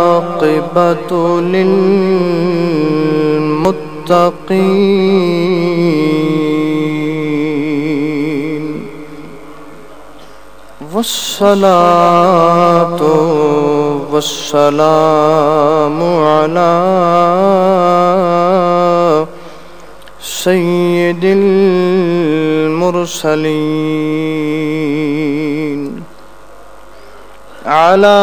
والعاقبة للمتقين والصلاة والسلام على سيد المرسلين على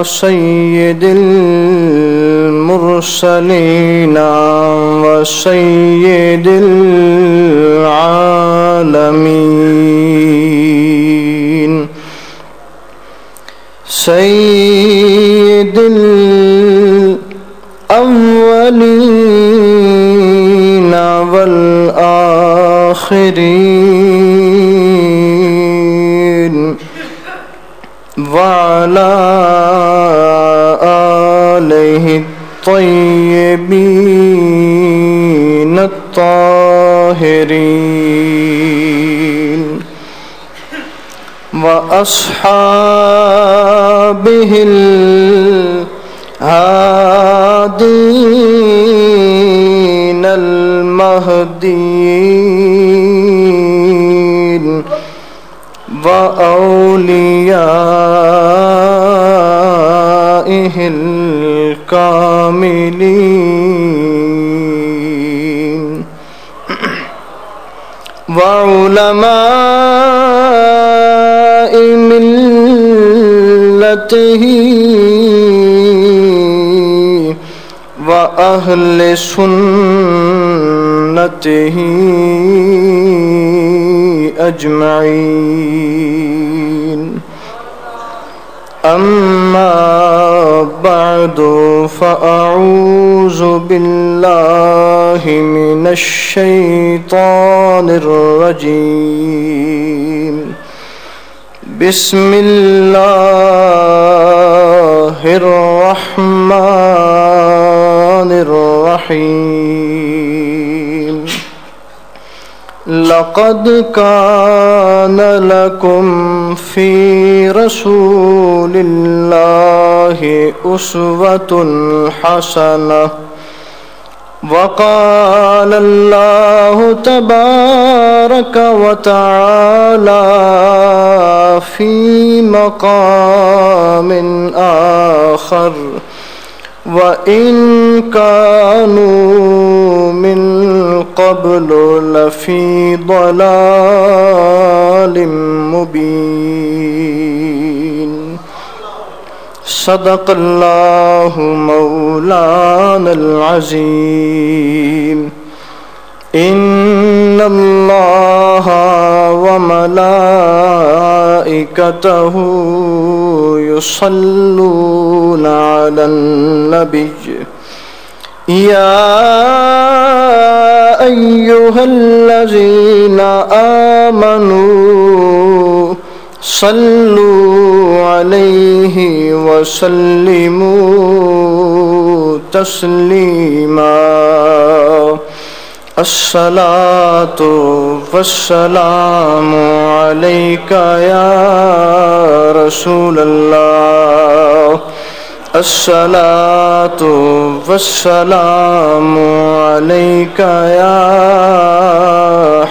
سيد المرسلين وسيد العالمين سيد الأولين والآخرين وعلى آله الطيبين الطاهرين وأصحابه الهادين المهديين وأوليائه الكاملين وعلماء ملته وأهل سنته أجمعين أما بعد فأعوذ بالله من الشيطان الرجيم بسم الله الرحمن الرحيم لقد كان لكم في رسول الله أسوة حسنة وقال الله تبارك وتعالى في مقام آخر وإن كانوا من قبل لفي ضلال مبين صدق الله مولانا العظيم إن الله وملائكته يصلون على النبي يا أيها الذين آمنوا صلوا عليه وسلموا تسليما الصلاة والسلام عليك يا رسول الله الصلاة والسلام عليك يا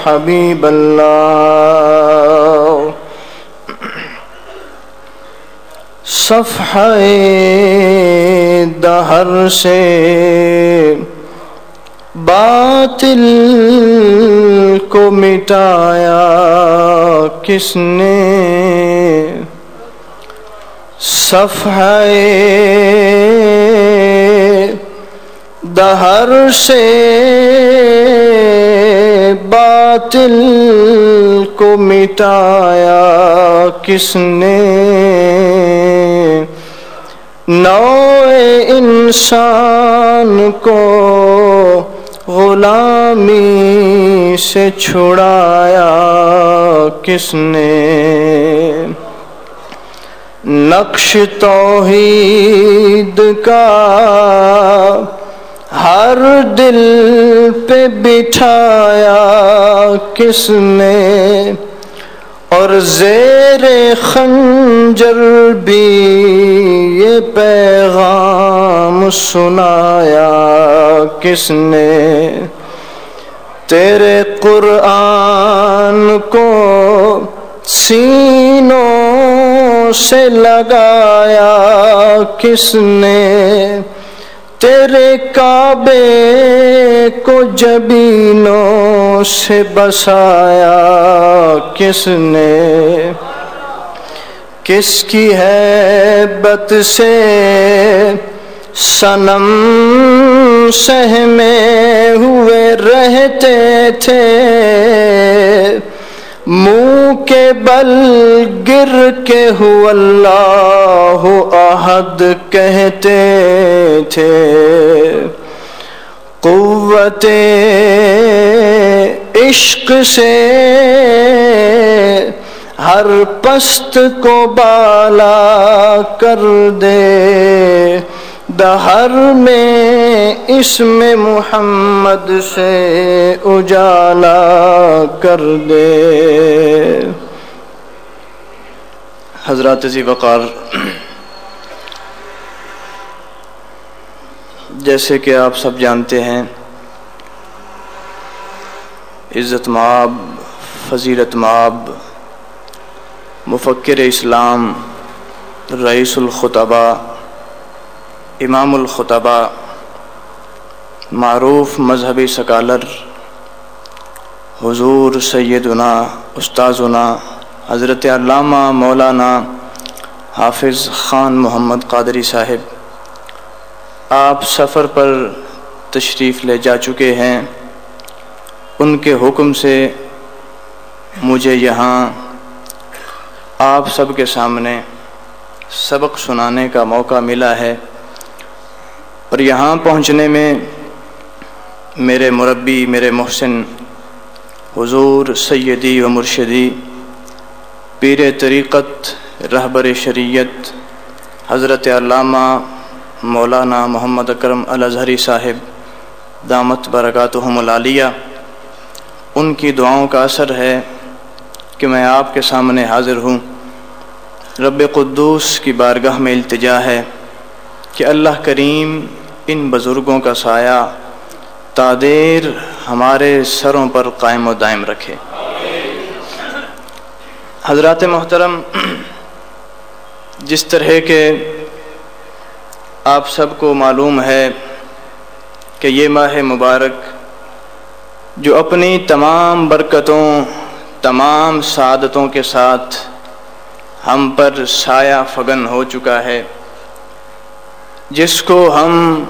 حبيب الله صفحہ دہر سے باطل کو مٹایا کس نے صفحہ دہر سے باطل کو مٹایا کس نے نوع انسان کو غلامی سے چھڑایا کس نے نقش توحید کا ہر دل پہ بٹھایا کس نے، اور زیر خنجر بھی یہ پیغام سنایا کس نے، تیرے قرآن کو سینوں سے لگایا کس نے، تیرے کعبے کو جبینوں سے بسایا کس نے، کس کی ہیبت سے صنم سہمے ہوئے رہتے تھے، منہ کے بل گر کے ہو اللہ احد کہتے تھے، قوت عشق سے ہر پست کو بالا کر دے، دہر میں اسم محمد سے اجالا کر دے۔ حضرات ذی وقار، جیسے کہ آپ سب جانتے ہیں، عزت مآب، فضیلت مآب، مفکر اسلام، رئیس الخطباء، امام الخطباء، معروف مذہبی سکالر حضور سیدنا استاذنا حضرت علامہ مولانا حافظ خان محمد قادری صاحب، آپ سفر پر تشریف لے جا چکے ہیں۔ ان کے حکم سے مجھے یہاں آپ سب کے سامنے سبق سنانے کا موقع ملا ہے، اور یہاں پہنچنے میں میرے مربی، میرے محسن حضور سیدی و مرشدی پیر طریقت رہبر شریعت حضرت علامہ مولانا محمد اکرم الازہری صاحب دامت برکاتہم العالیہ، ان کی دعاؤں کا اثر ہے کہ میں آپ کے سامنے حاضر ہوں۔ رب قدوس کی بارگاہ میں التجا ہے کہ اللہ کریم ان بزرگوں کا سایہ تادیر ہمارے سروں پر قائم و دائم رکھے۔ حضرات محترم، جس طرح کے آپ سب کو معلوم ہے کہ یہ ماہ مبارک جو اپنی تمام برکتوں، تمام سعادتوں کے ساتھ ہم پر سایہ فگن ہو چکا ہے، جس کو ہم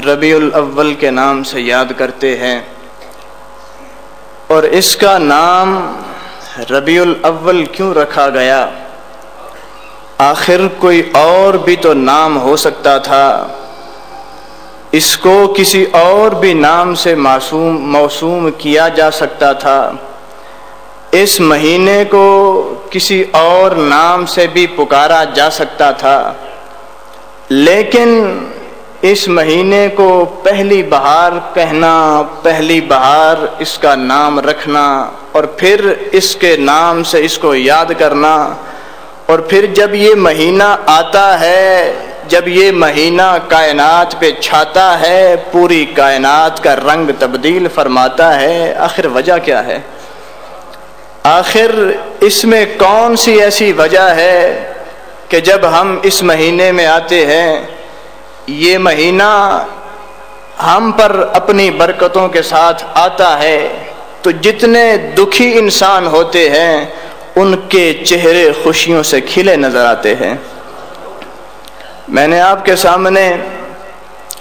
ربیع الاول کے نام سے یاد کرتے ہیں، اور اس کا نام ربیع الاول کیوں رکھا گیا؟ آخر کوئی اور بھی تو نام ہو سکتا تھا، اس کو کسی اور بھی نام سے موسوم کیا جا سکتا تھا، اس مہینے کو کسی اور نام سے بھی پکارا جا سکتا تھا، لیکن اس مہینے کو پہلی بہار کہنا، پہلی بہار اس کا نام رکھنا، اور پھر اس کے نام سے اس کو یاد کرنا، اور پھر جب یہ مہینہ آتا ہے، جب یہ مہینہ کائنات پہ چھاتا ہے، پوری کائنات کا رنگ تبدیل فرماتا ہے، آخر وجہ کیا ہے؟ آخر اس میں کون سی ایسی وجہ ہے کہ جب ہم اس مہینے میں آتے ہیں، یہ مہینہ ہم پر اپنی برکتوں کے ساتھ آتا ہے، تو جتنے دکھی انسان ہوتے ہیں ان کے چہرے خوشیوں سے کھلے نظر آتے ہیں۔ میں نے آپ کے سامنے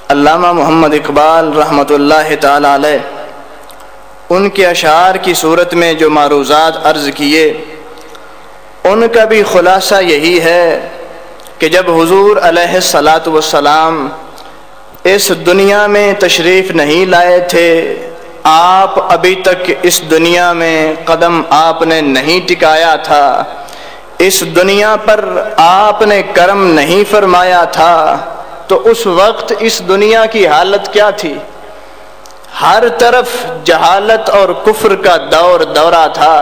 علامہ محمد اقبال رحمۃ اللہ تعالی علیہ ان کے اشعار کی صورت میں جو معروضات عرض کیے، ان کا بھی خلاصہ یہی ہے کہ جب حضور علیہ الصلاۃ والسلام اس دنیا میں تشریف نہیں لائے تھے، آپ ابھی تک اس دنیا میں قدم آپ نے نہیں ٹکایا تھا، اس دنیا پر آپ نے کرم نہیں فرمایا تھا، تو اس وقت اس دنیا کی حالت کیا تھی؟ ہر طرف جہالت اور کفر کا دورہ تھا،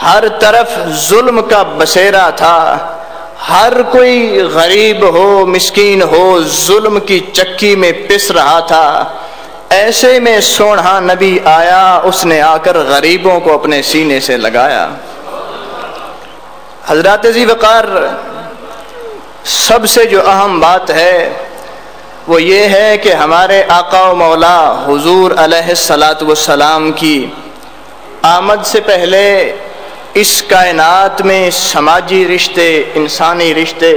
ہر طرف ظلم کا بسیرا تھا، ہر کوئی غریب ہو مسکین ہو ظلم کی چکی میں پس رہا تھا۔ ایسے میں سونہا نبی آیا، اس نے آ کر غریبوں کو اپنے سینے سے لگایا۔ حضرات ذی وقار، سب سے جو اہم بات ہے وہ یہ ہے کہ ہمارے آقا و مولا حضور علیہ الصلاۃ والسلام کی آمد سے پہلے اس کائنات میں سماجی رشتے، انسانی رشتے،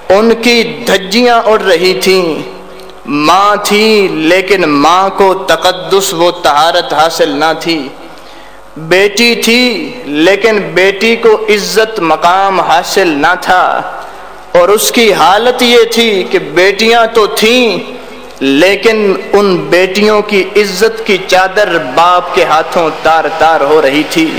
ان کی دھجیاں اڑ رہی تھیں۔ ماں تھی لیکن ماں کو تقدس و طہارت حاصل نہ تھی، بیٹی تھی لیکن بیٹی کو عزت مقام حاصل نہ تھا، اور اس کی حالت یہ تھی کہ بیٹیاں تو تھیں لیکن ان بیٹیوں کی عزت کی چادر باپ کے ہاتھوں تار تار ہو رہی تھی،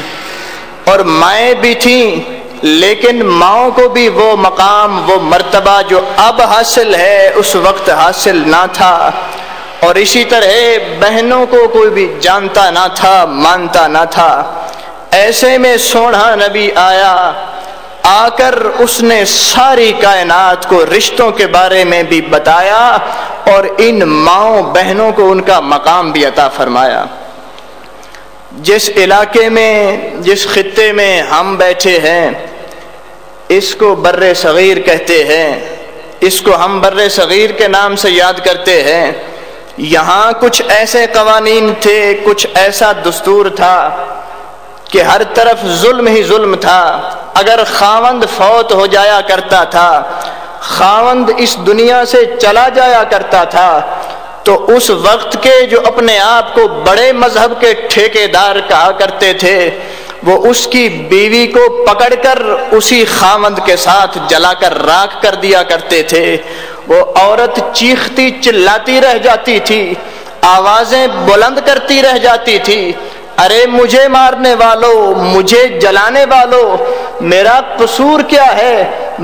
اور مائیں بھی تھیں لیکن ماؤں کو بھی وہ مقام وہ مرتبہ جو اب حاصل ہے اس وقت حاصل نہ تھا، اور اسی طرح بہنوں کو کوئی بھی جانتا نہ تھا، مانتا نہ تھا۔ ایسے میں سونہا نبی آیا، آ کر اس نے ساری کائنات کو رشتوں کے بارے میں بھی بتایا اور ان ماؤں بہنوں کو ان کا مقام بھی عطا فرمایا۔ جس علاقے میں، جس خطے میں ہم بیٹھے ہیں، اس کو بر صغیر کہتے ہیں، اس کو ہم بر صغیر کے نام سے یاد کرتے ہیں۔ یہاں کچھ ایسے قوانین تھے، کچھ ایسا دستور تھا کہ ہر طرف ظلم ہی ظلم تھا۔ اگر خاوند فوت ہو جایا کرتا تھا، خاوند اس دنیا سے چلا جایا کرتا تھا، تو اس وقت کے جو اپنے آپ کو بڑے مذہب کے ٹھیکیدار کہا کرتے تھے، وہ اس کی بیوی کو پکڑ کر اسی خاوند کے ساتھ جلا کر راکھ کر دیا کرتے تھے۔ وہ عورت چیختی چلاتی رہ جاتی تھی، آوازیں بلند کرتی رہ جاتی تھی، ارے مجھے مارنے والوں، مجھے جلانے والوں، میرا قصور کیا ہے؟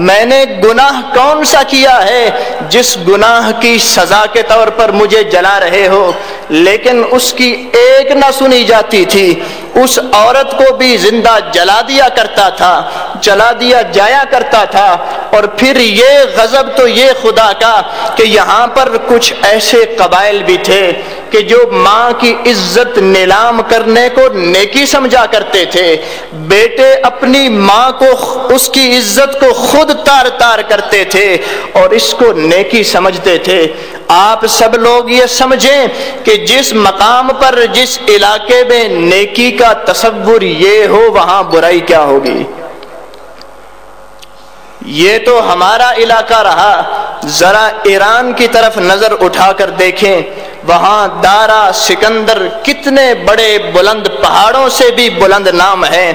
میں نے گناہ کون سا کیا ہے جس گناہ کی سزا کے طور پر مجھے جلا رہے ہو؟ لیکن اس کی ایک نہ سنی جاتی تھی، اس عورت کو بھی زندہ جلا دیا کرتا تھا، جلا دیا جایا کرتا تھا۔ اور پھر یہ غضب تو یہ خدا کا کہ یہاں پر کچھ ایسے قبائل بھی تھے کہ جو ماں کی عزت نیلام کرنے کو نیکی سمجھا کرتے تھے، بیٹے اپنی ماں کو، اس کی عزت کو خود تار تار کرتے تھے اور اس کو نیکی سمجھتے تھے۔ آپ سب لوگ یہ سمجھیں کہ جس مقام پر، جس علاقے میں نیکی کا تصور یہ ہو، وہاں برائی کیا ہوگی؟ یہ تو ہمارا علاقہ رہا، ذرا ایران کی طرف نظر اٹھا کر دیکھیں، وہاں دارا، سکندر، کتنے بڑے بلند پہاڑوں سے بھی بلند نام ہیں۔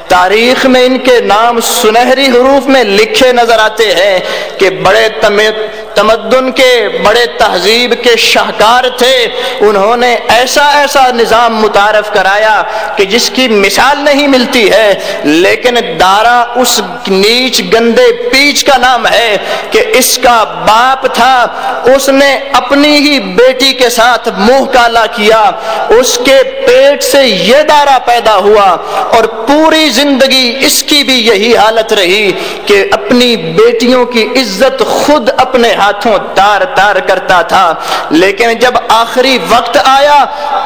تاریخ میں ان کے نام سنہری حروف میں لکھے نظر آتے ہیں کہ بڑے تمدن کے، بڑے تہذیب کے شاہکار تھے۔ انہوں نے ایسا ایسا نظام متعارف کرایا کہ جس کی مثال نہیں ملتی ہے، لیکن دارا اس نیچ گندے پیچ کا نام ہے کہ اس کا باپ تھا، اس نے اپنی ہی بیٹی کے ساتھ منہ کالا کیا، اس کے پیٹ سے یہ دارا پیدا ہوا، اور پوری زندگی اس کی بھی یہی حالت رہی کہ اپنی بیٹیوں کی عزت خود اپنے ہاتھوں تار تار کرتا تھا۔ لیکن جب آخری وقت آیا،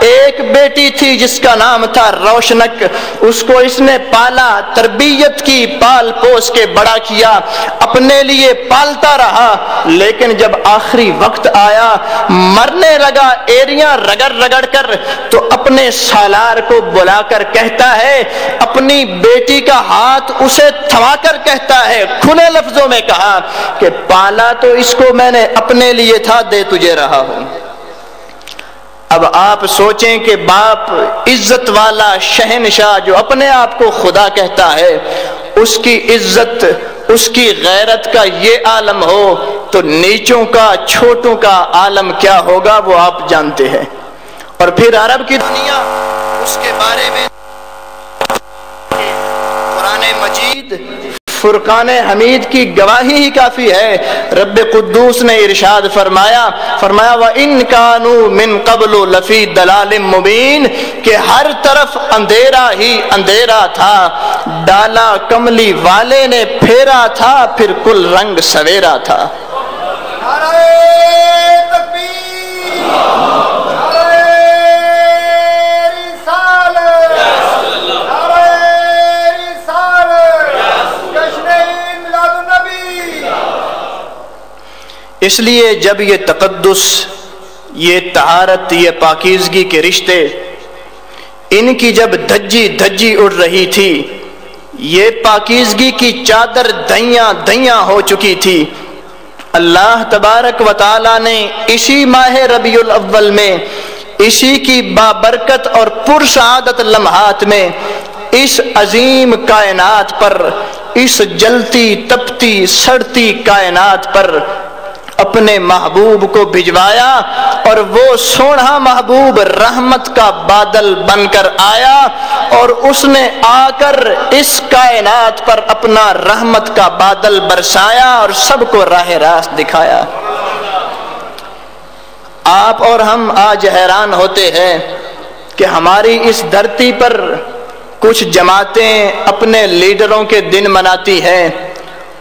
ایک بیٹی تھی جس کا نام تھا روشنک، اس کو اس نے پالا، تربیت کی، پال پوس کے بڑا کیا، اپنے لیے پالتا رہا۔ لیکن جب آخری وقت آیا، مرنے لگا ایریاں رگڑ رگڑ کر، تو اپنے سالار کو بلا کر کہتا ہے، اپنی بیٹی کا ہاتھ اسے تھما کر کہتا ہے، کھلے لفظوں میں کہا کہ پالا تو اس کو میں نے اپنے لیے تھا، دے تجھے رہا ہوں۔ اب آپ سوچیں کہ باپ عزت والا شہنشاہ جو اپنے آپ کو خدا کہتا ہے، اس کی عزت، اس کی غیرت کا یہ عالم ہو تو نیچوں کا، چھوٹوں کا عالم کیا ہوگا وہ آپ جانتے ہیں۔ اور پھر عرب کی دنیا، اس کے بارے میں قرآن مجید فرقان حمید کی گواہی ہی کافی ہے۔ رب قدوس نے ارشاد فرمایا وَإِن كَانُوا مِن قَبْلُ لَفِي ضَلَالٍ مُبِينٍ کہ ہر طرف اندھیرا ہی اندھیرا تھا، ڈالا کملی والے نے پھیرا تھا، پھر کل رنگ سویرا تھا۔ اس لیے جب یہ تقدس، یہ طہارت، یہ پاکیزگی کے رشتے ان کی جب دھجی دھجی اڑ رہی تھی، یہ پاکیزگی کی چادر دھیاں ہو چکی تھی، اللہ تبارک و تعالی نے اسی ماہ ربیع الاول میں، اسی کی بابرکت اور پرسعادت لمحات میں اس عظیم کائنات پر، اس جلتی تپتی سڑتی کائنات پر اپنے محبوب کو بھجوایا، اور وہ سونا محبوب رحمت کا بادل بن کر آیا، اور اس نے آ کر اس کائنات پر اپنا رحمت کا بادل برسایا اور سب کو راہ راست دکھایا۔ آپ اور ہم آج حیران ہوتے ہیں کہ ہماری اس دھرتی پر کچھ جماعتیں اپنے لیڈروں کے دن مناتی ہیں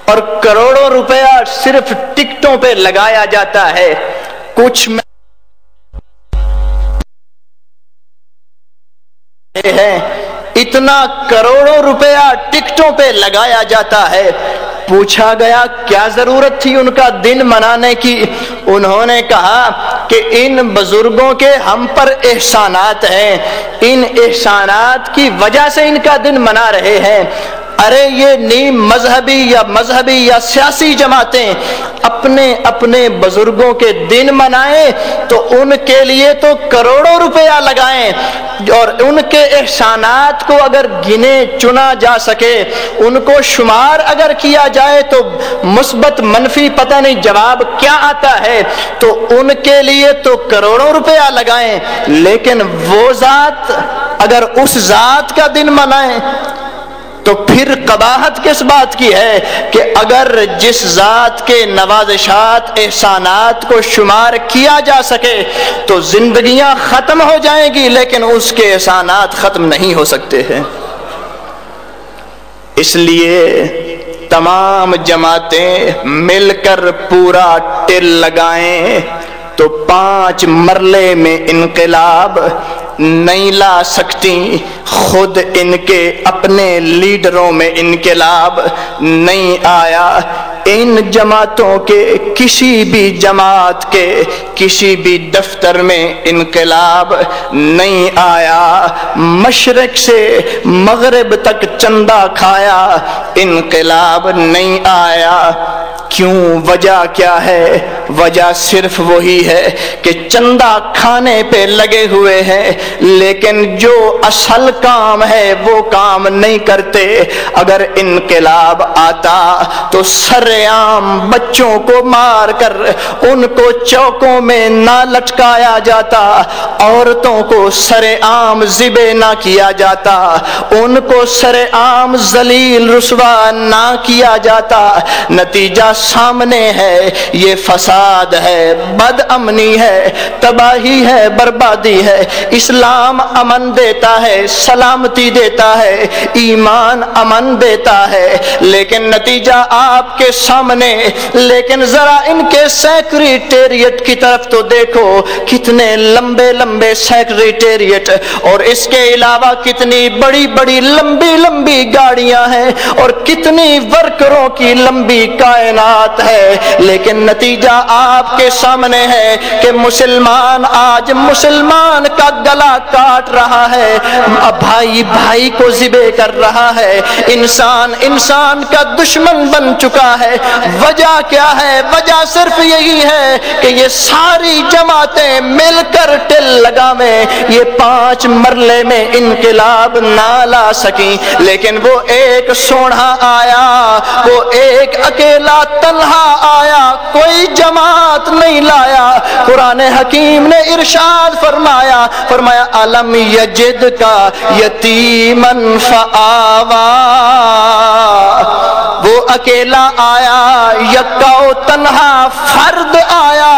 اور کروڑوں روپیہ صرف ٹکٹوں پہ لگایا جاتا ہے، کچھ ہے اتنا کروڑوں روپیہ ٹکٹوں پہ لگایا جاتا ہے۔ پوچھا گیا کیا ضرورت تھی ان کا دن منانے کی؟ انہوں نے کہا کہ ان بزرگوں کے ہم پر احسانات ہیں، ان احسانات کی وجہ سے ان کا دن منا رہے ہیں۔ ارے یہ نیم مذہبی یا سیاسی جماعتیں اپنے بزرگوں کے دن منائیں تو ان کے لیے تو کروڑوں روپیہ لگائیں، اور ان کے احسانات کو اگر گنے چنا جا سکے، ان کو شمار اگر کیا جائے تو مثبت منفی پتہ نہیں جواب کیا آتا ہے، تو ان کے لیے تو کروڑوں روپیہ لگائیں، لیکن وہ ذات اگر اس ذات کا دن منائیں تو پھر قباحت کس بات کی ہے کہ اگر جس ذات کے نوازشات احسانات کو شمار کیا جا سکے تو زندگیاں ختم ہو جائیں گی، لیکن اس کے احسانات ختم نہیں ہو سکتے ہیں۔ اس لیے تمام جماعتیں مل کر پورا ٹل لگائیں تو 5 مرلے میں انقلاب نہیں لا سکتی، خود ان کے اپنے لیڈروں میں انقلاب نہیں آیا۔ ان جماعتوں کے کسی بھی جماعت کے کسی بھی دفتر میں انقلاب نہیں آیا، مشرق سے مغرب تک چندہ کھایا، انقلاب نہیں آیا۔ کیوں؟ وجہ کیا ہے؟ وجہ صرف وہی ہے کہ چندہ کھانے پہ لگے ہوئے ہیں، لیکن جو اصل کام ہے وہ کام نہیں کرتے۔ اگر انقلاب آتا تو سر عام بچوں کو مار کر ان کو چوکوں میں نہ لٹکایا جاتا، عورتوں کو سر عام ذبح نہ کیا جاتا، ان کو سر عام ذلیل رسوا نہ کیا جاتا۔ نتیجہ سامنے ہے، یہ فساد ہے، بد امنی ہے، تباہی ہے، بربادی ہے۔ اسلام امن دیتا ہے، سلامتی دیتا ہے، ایمان امن دیتا ہے، لیکن نتیجہ آپ کے سامنے۔ لیکن ذرا ان کے سیکریٹریٹ کی طرف تو دیکھو، کتنے لمبے لمبے سیکریٹریٹ، اور اس کے علاوہ کتنی بڑی بڑی لمبی لمبی گاڑیاں ہیں، اور کتنی ورکروں کی لمبی کائنات ہے، لیکن نتیجہ آپ کے سامنے ہے کہ مسلمان آج مسلمان کا گلا کاٹ رہا ہے، بھائی بھائی کو ذبح کر رہا ہے، انسان انسان کا دشمن بن چکا ہے۔ وجہ کیا ہے؟ وجہ صرف یہی ہے کہ یہ ساری جماعتیں مل کر ٹل لگاویں، یہ 5 مرلے میں انقلاب نہ لا سکیں، لیکن وہ ایک سوڑا آیا، وہ ایک اکیلا تنہا آیا، کوئی جماعت نہیں لایا۔ قرآن حکیم نے ارشاد فرمایا الم یجد کا یتیمن فآوا، وہ اکیلا آیا، یکا و تنہا فرد آیا،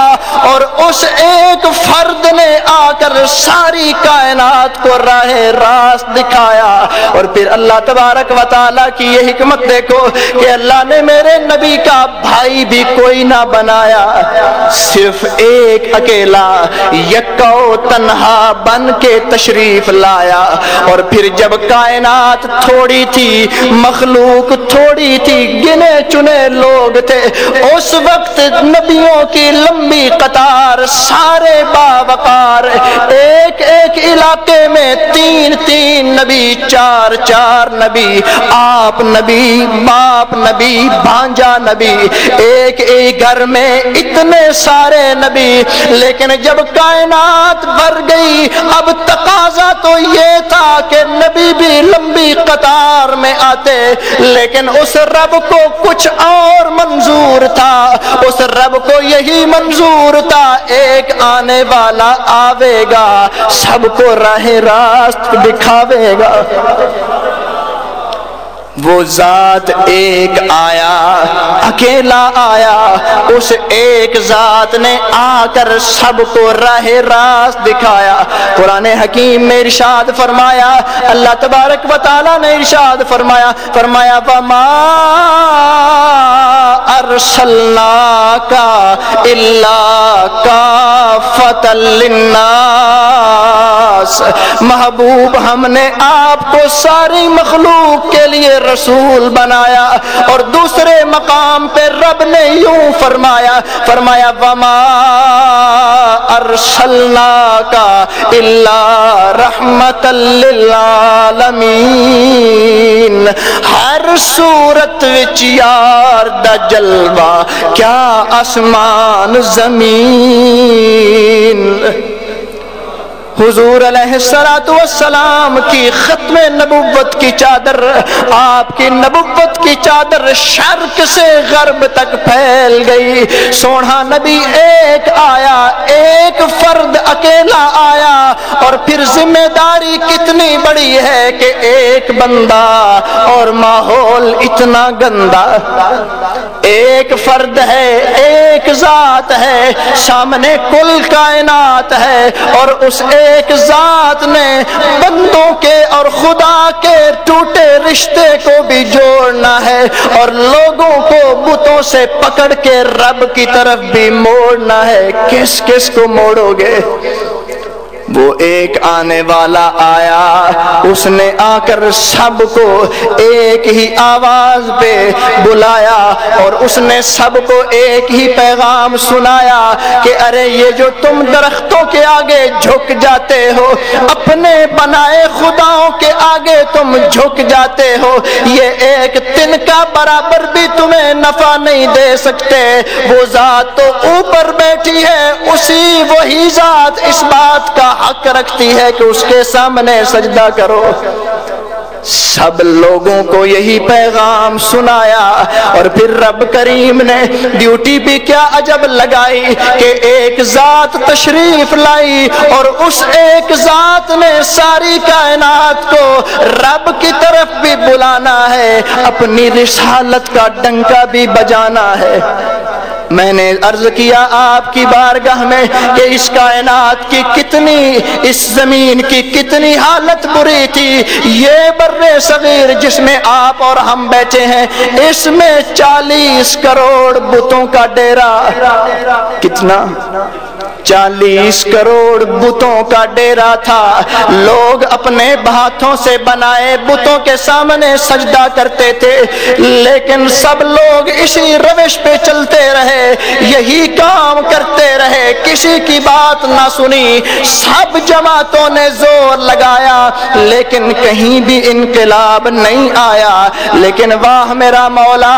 اور اس ایک فرد نے آ کر ساری کائنات کو راہ راست دکھایا۔ اور پھر اللہ تبارک و تعالیٰ کی یہ حکمت دیکھو کہ اللہ نے میرے نبی کا بھائی بھی کوئی نہ بنایا، صرف ایک اکیلا یکا و تنہا بن کے تشریف لایا۔ اور پھر جب کائنات تھوڑی تھی، مخلوق تھوڑی تھی، گنے چنے لوگ تھے، اس وقت نبیوں کی لمبی قطار، سارے باوقار، ایک ایک علاقے میں تین تین نبی، چار چار نبی، آپ نبی، باپ نبی، بھانجا نبی، ایک ایک گھر میں اتنے سارے نبی۔ لیکن جب کائنات بھر گئی، اب تقاضا تو یہ تھا کہ نبی بھی لمبی قطار میں آتے، لیکن اس رب کو کچھ اور منظور تھا، اس رب کو یہی منظور تھا ایک آنے والا آوے گا، سب کو راہ راست دکھاوے گا۔ وہ ذات ایک آیا، اکیلا آیا، اس ایک ذات نے آ کر سب کو راہ راست دکھایا۔ قرآن حکیم میں ارشاد فرمایا، اللہ تبارک و تعالیٰ نے ارشاد فرمایا، وَمَا أَرْسَلْنَاكَ إِلَّا كَافَّةً لِلنَّاسِ، محبوب ہم نے آپ کو ساری مخلوق کے لیے رسول بنایا۔ اور دوسرے مقام پہ رب نے یوں فرمایا، وَمَا أَرْسَلْنَاكَ إِلَّا رَحْمَةً لِلْعَالَمِينَ۔ ہر صورت وچ یار دا جلوہ، کیا آسمان زمین۔ حضور علیہ السلام کی ختم نبوت کی چادر، آپ کی نبوت کی چادر شرق سے غرب تک پھیل گئی۔ سونا نبی ایک آیا، ایک فرد اکیلا آیا، اور پھر ذمہ داری کتنی بڑی ہے کہ ایک بندہ اور ماحول اتنا گندا، ایک فرد ہے، ایک ذات ہے، سامنے کل کائنات ہے، اور اس ایک ذات نے بندوں کے اور خدا کے ٹوٹے رشتے کو بھی جوڑنا ہے، اور لوگوں کو بتوں سے پکڑ کے رب کی طرف بھی موڑنا ہے۔ کس کس کو موڑو گے؟ وہ ایک آنے والا آیا، اس نے آ کر سب کو ایک ہی آواز پہ بلایا، اور اس نے سب کو ایک ہی پیغام سنایا کہ ارے یہ جو تم درختوں کے آگے جھک جاتے ہو، اپنے بنائے خداؤں کے آگے تم جھک جاتے ہو، یہ ایک تن کا برابر بھی تمہیں نفع نہیں دے سکتے۔ وہ ذات تو اوپر بیٹھی ہے، اسی وہی ذات اس بات کا حق رکھتی ہے کہ اس کے سامنے سجدہ کرو۔ سب لوگوں کو یہی پیغام سنایا، اور پھر رب کریم نے ڈیوٹی بھی کیا عجب لگائی کہ ایک ذات تشریف لائی، اور اس ایک ذات نے ساری کائنات کو رب کی طرف بھی بلانا ہے، اپنی رسالت کا ڈنکا بھی بجانا ہے۔ میں نے عرض کیا آپ کی بارگاہ میں کہ اس کائنات کی کتنی، اس زمین کی کتنی حالت بری تھی۔ یہ بر صغیر جس میں آپ اور ہم بیٹھے ہیں، اس میں 40 کروڑ بتوں کا ڈیرا، کتنا؟ 40 کروڑ بتوں کا ڈیرا تھا۔ لوگ اپنے ہاتھوں سے بنائے بتوں کے سامنے سجدہ کرتے تھے، لیکن سب لوگ اسی روش پہ چلتے رہے، یہی کام کرتے رہے، کسی کی بات نہ سنی، سب جماعتوں نے زور لگایا، لیکن کہیں بھی انقلاب نہیں آیا۔ لیکن واہ میرا مولا،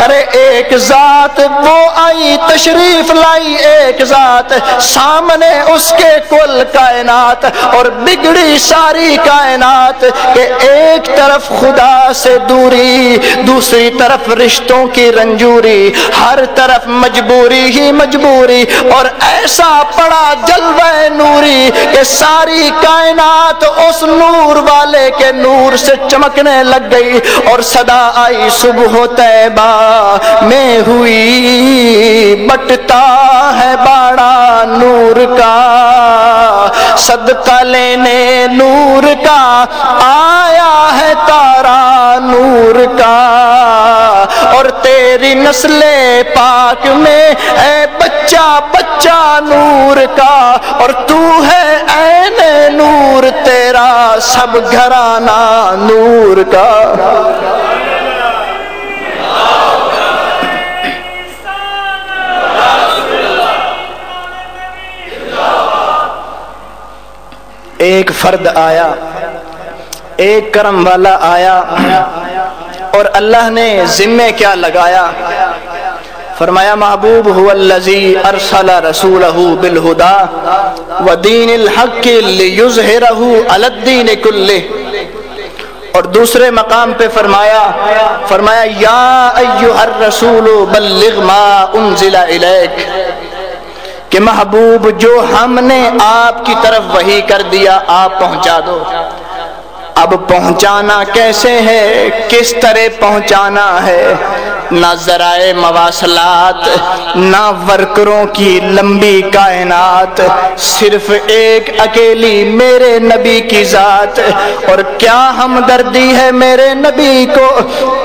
ارے ایک ذات وہ آئی، تشریف لائی، ایک ذات سامنے اس کے کل کائنات اور بگڑی ساری کائنات کہ ایک طرف خدا سے دوری، دوسری طرف رشتوں کی رنجوری، ہر طرف مجبوری ہی مجبوری، اور ایسا پڑا جلوہ نوری کہ ساری کائنات اس نور والے کے نور سے چمکنے لگ گئی، اور صدا آئی صبح طیبہ میں ہوئی بٹتا ہے باڑا نور کا، صدقہ لینے نور کا آیا ہے تارا نور کا، اور تیری نسل پاک میں ہے بچہ بچہ نور کا، اور تو ہے عین نور تیرا سب گھرانہ نور کا۔ ایک فرد آیا، ایک کرم والا آیا، اور اللہ نے ذمے کیا لگایا؟ فرمایا محبوب هو الذی ارسل رسولہ بالہدی ودین الحق لیظہرہ علی الدین کلہ، اور دوسرے مقام پہ فرمایا یا ایھا الرسول بلغ ما انزل الیک، کہ محبوب جو ہم نے آپ کی طرف وحی کر دیا آپ پہنچا دو۔ اب پہنچانا کیسے ہے، کس طرح پہنچانا ہے؟ نہ ذرائع مواصلات، نہ ورکروں کی لمبی کائنات، صرف ایک اکیلی میرے نبی کی ذات، اور کیا ہمدردی ہے میرے نبی کو،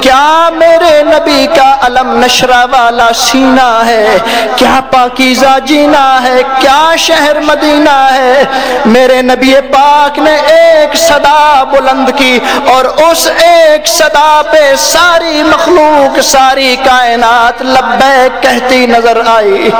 کیا میرے نبی کا علم نشرہ والا سینہ ہے، کیا پاکیزہ جینا ہے، کیا شہر مدینہ ہے۔ میرے نبی پاک نے ایک صدا بلند کی، اور اس ایک صدا پہ ساری مخلوق ساری کائنات لبیک کہتی نظر آئی۔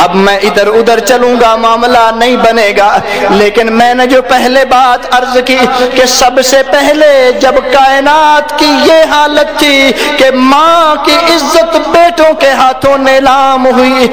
اب میں ادھر ادھر چلوں گا معاملہ نہیں بنے گا، لیکن میں نے جو پہلے بات عرض کی کہ سب سے پہلے جب کائنات کی یہ حالت تھی کہ ماں کی عزت بیٹوں کے ہاتھوں نیلام ہوئی،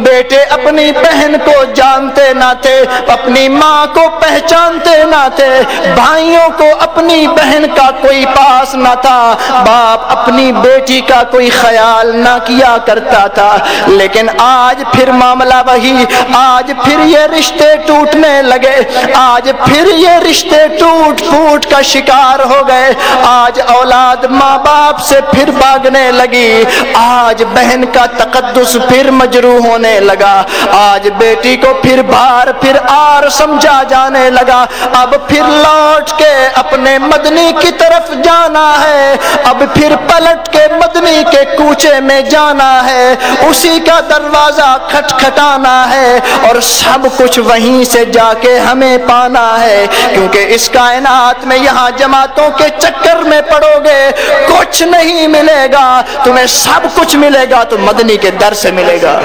بیٹے اپنی بہن کو جانتے نہ تھے، اپنی ماں کو پہچانتے نہ تھے، بھائیوں کو اپنی بہن کا کوئی پاس نہ تھا، باپ اپنی بیٹی کا کوئی خیال نہ کیا کرتا تھا۔ لیکن آج پھر معاملہ وہی، آج پھر یہ رشتے ٹوٹنے لگے، آج پھر یہ رشتے ٹوٹ پھوٹ کا شکار ہو گئے، آج اولاد ماں باپ سے پھر بھاگنے لگی، آج بہن کا تقدس پھر مجروح ہونے لگا، آج بیٹی کو پھر بھار پھر آر سمجھا جانے لگا۔ اب پھر لوٹ کے اپنے مدنی کی طرف جانا ہے، اب پھر پلٹ کے مدنی کے کوچے میں جانا ہے، اسی کا دروازہ کھٹکھٹانا ہے، اور سب کچھ وہیں سے جا کے ہمیں پانا ہے، کیونکہ اس کائنات میں یہاں جماعتوں کے چکر میں پڑو گے کچھ نہیں ملے گا، تمہیں سب کچھ ملے گا تو مدنی کے در سے ملے گا۔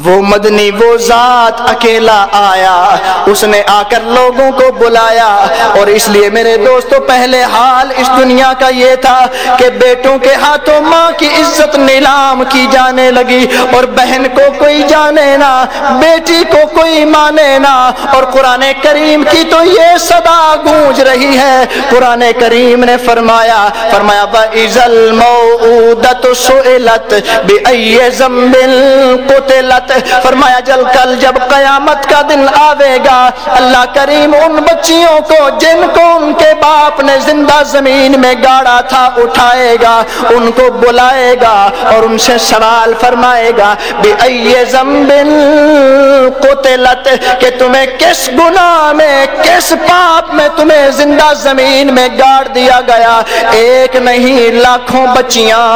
وہ مدنی وہ ذات اکیلا آیا، اس نے آ کر لوگوں کو بلایا، اور اس لیے میرے دوستو پہلے حال اس دنیا کا یہ تھا کہ بیٹوں کے ہاتھوں ماں کی عزت نیلام کی جانے لگی، اور بہن کو کوئی جانے نہ، بیٹی کو کوئی مانے نہ، اور قرآن کریم کی تو یہ صدا گونج رہی ہے۔ قرآن کریم نے فرمایا وَإِذَا الْمَوْءُودَةُ سُئِلَتْ بِأَيِّ ذَنبٍ قُتِلَتْ، فرمایا کل جب قیامت کا دن آئے گا، اللہ کریم ان بچیوں کو جن کو ان کے باپ نے زندہ زمین میں گاڑا تھا اٹھائے گا، ان کو بلائے گا اور ان سے سوال فرمائے گا بِأَيِّ ذَنبٍ قُتِلَتْ، کہ تمہیں کس گناہ میں کس پاپ میں تمہیں زندہ زمین میں گاڑ دیا گیا۔ ایک نہیں لاکھوں بچیاں،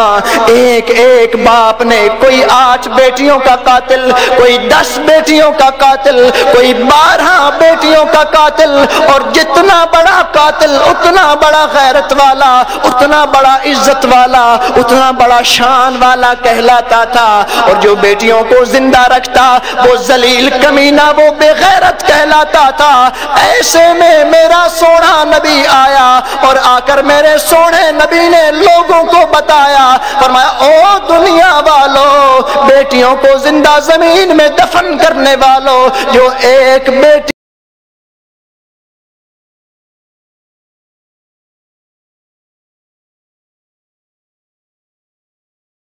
ایک ایک باپ نے، کوئی 8 بیٹیوں کا قاتل، کوئی 10 بیٹیوں کا قاتل، کوئی 12 بیٹیوں کا قاتل، اور جتنا بڑا قاتل اتنا بڑا غیرت والا، اتنا بڑا عزت والا، اتنا بڑا شان والا کہلاتا تھا، اور جو بیٹیوں کو زندہ رکھتا وہ ذلیل کمینہ، وہ بے غیرت کہلاتا تھا۔ ایسے میں میرا سونا نبی آیا، اور آ کر میرے سونے نبی نے لوگوں کو بتایا، فرمایا او دنیا والو، بیٹیوں کو زندہ زمین میں دفن کرنے والوں، جو ایک بیٹی